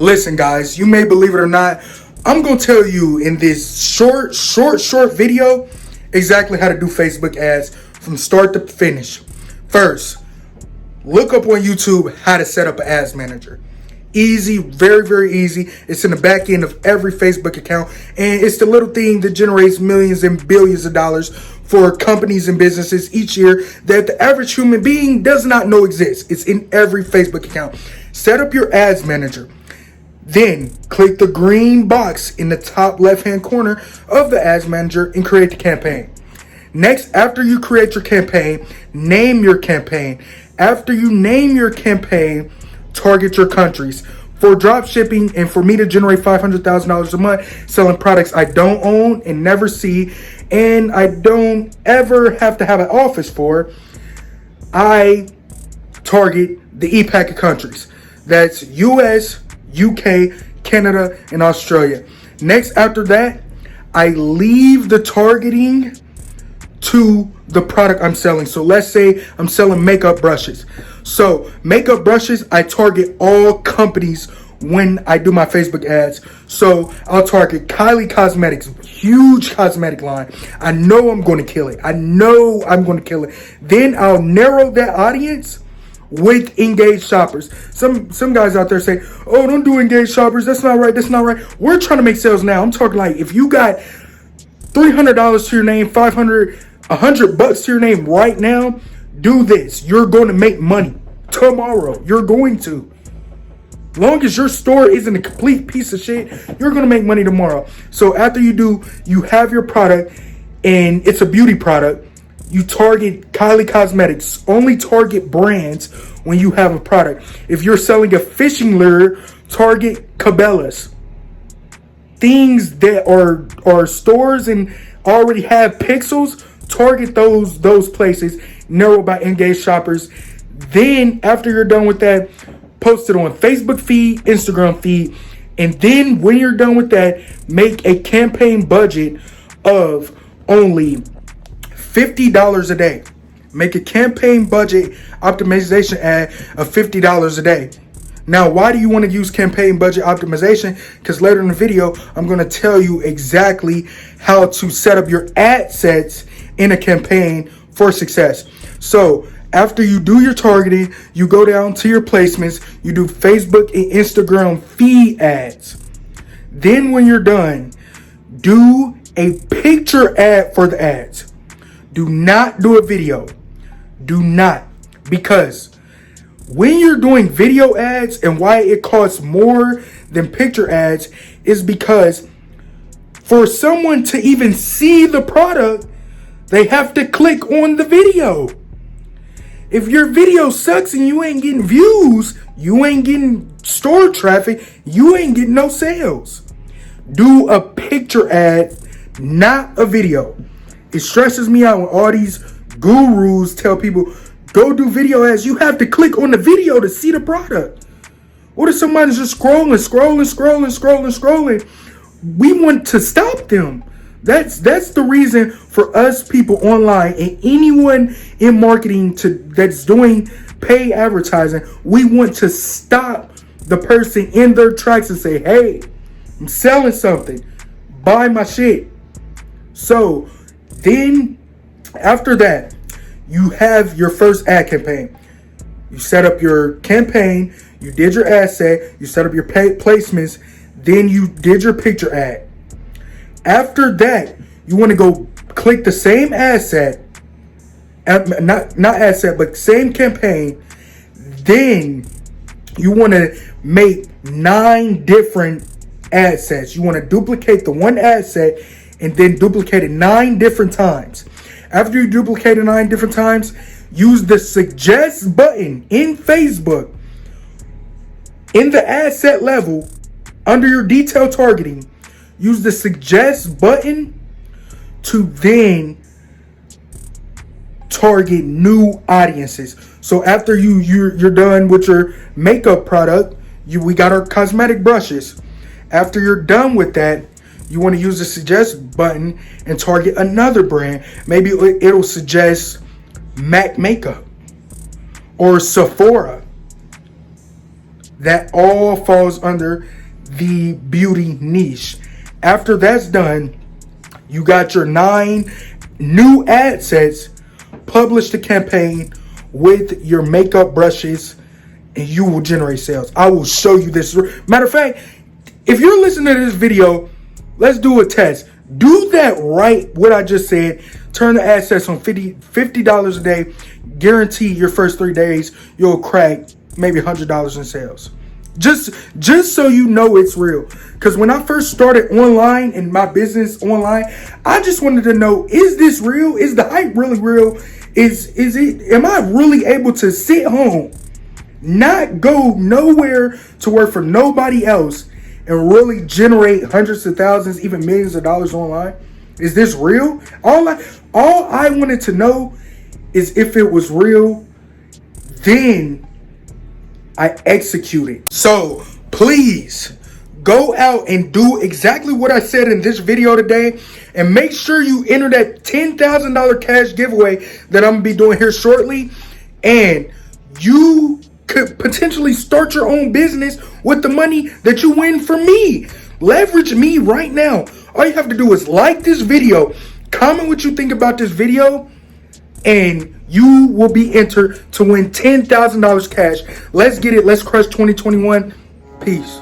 Listen, guys, you may believe it or not, I'm going to tell you in this short video exactly how to do Facebook ads from start to finish. First, look up on YouTube how to set up an ads manager. Easy, very easy. It's in the back end of every Facebook account, and it's the little thing that generates millions and billions of dollars for companies and businesses each year that the average human being does not know exists. It's in every Facebook account. Set up your ads manager. Then click the green box in the top left-hand corner of the ads manager and create the campaign. Next, after you create your campaign, name your campaign. After you name your campaign, target your countries. For drop shipping and for me to generate $500,000 a month selling products I don't own and never see, and I don't ever have to have an office for, I target the EPAC countries. That's US, UK, Canada, and Australia. Next, after that, I leave the targeting to the product I'm selling. So let's say I'm selling makeup brushes. So makeup brushes, I target all companies when I do my Facebook ads. So I'll target Kylie Cosmetics, huge cosmetic line. I know I'm going to kill it. Then I'll narrow that audience with engaged shoppers. Some guys out there say, oh, don't do engaged shoppers. That's not right. We're trying to make sales now. I'm talking like if you got $300 to your name, $500, $100 to your name right now, do this. You're going to make money tomorrow. You're going to. Long as your store isn't a complete piece of shit, you're going to make money tomorrow. So after you have your product and it's a beauty product, you target Kylie Cosmetics. Only target brands when you have a product. If you're selling a fishing lure, target Cabela's. Things that are stores and already have pixels, target those places. Narrow by engaged shoppers. Then after you're done with that, post it on Facebook feed, Instagram feed, and then when you're done with that, make a campaign budget of only $50 a day. Make a campaign budget optimization ad of $50 a day. Now, why do you want to use campaign budget optimization? Because later in the video, I'm going to tell you exactly how to set up your ad sets in a campaign for success. So after you do your targeting, you go down to your placements, you do Facebook and Instagram feed ads. Then when you're done, do a picture ad for the ads. Do not do a video. Do not. Because when you're doing video ads, and why it costs more than picture ads is because for someone to even see the product, they have to click on the video. If your video sucks and you ain't getting views, you ain't getting store traffic, you ain't getting no sales. Do a picture ad, not a video. It stresses me out when all these gurus tell people, go do video ads. You have to click on the video to see the product. What if somebody's just scrolling? We want to stop them. That's the reason for us people online and anyone in marketing that's doing paid advertising. We want to stop the person in their tracks and say, hey, I'm selling something. Buy my shit. So then after that, you have your first ad campaign. You set up your campaign. You did your ad set. You set up your paid placements. Then you did your picture ad. After that, you want to go click the same ad set, not ad set, but same campaign. Then you want to make 9 different ad sets. You want to duplicate the one ad set and then duplicate it 9 different times. After you duplicate it 9 different times, use the suggest button in Facebook in the ad set level under your detail targeting. Use the suggest button to then target new audiences. So after you're done with your makeup product, we got our cosmetic brushes. After you're done with that, you want to use the suggest button and target another brand. Maybe it'll suggest MAC makeup or Sephora. that all falls under the beauty niche. After that's done, you got your 9 new ad sets. Publish the campaign with your makeup brushes and you will generate sales. I will show you this. Matter of fact, if you're listening to this video, let's do a test. Do that right, what I just said. Turn the ad sets on $50 a day. Guarantee your first 3 days, you'll crack maybe $100 in sales. Just so you know it's real. Because when I first started online and my business online, I just wanted to know, is this real? Is the hype really real? Am I really able to sit home, not go nowhere to work for nobody else, and really generate hundreds of thousands, even millions of dollars online? Is this real? All I wanted to know is if it was real, then I executed. So please go out and do exactly what I said in this video today, and make sure you enter that $10,000 cash giveaway that I'm gonna be doing here shortly, and you could potentially start your own business with the money that you win from me. Leverage me right now. All you have to do is like this video, comment what you think about this video, and you will be entered to win $10,000 cash. Let's get it. Let's crush 2021. Peace.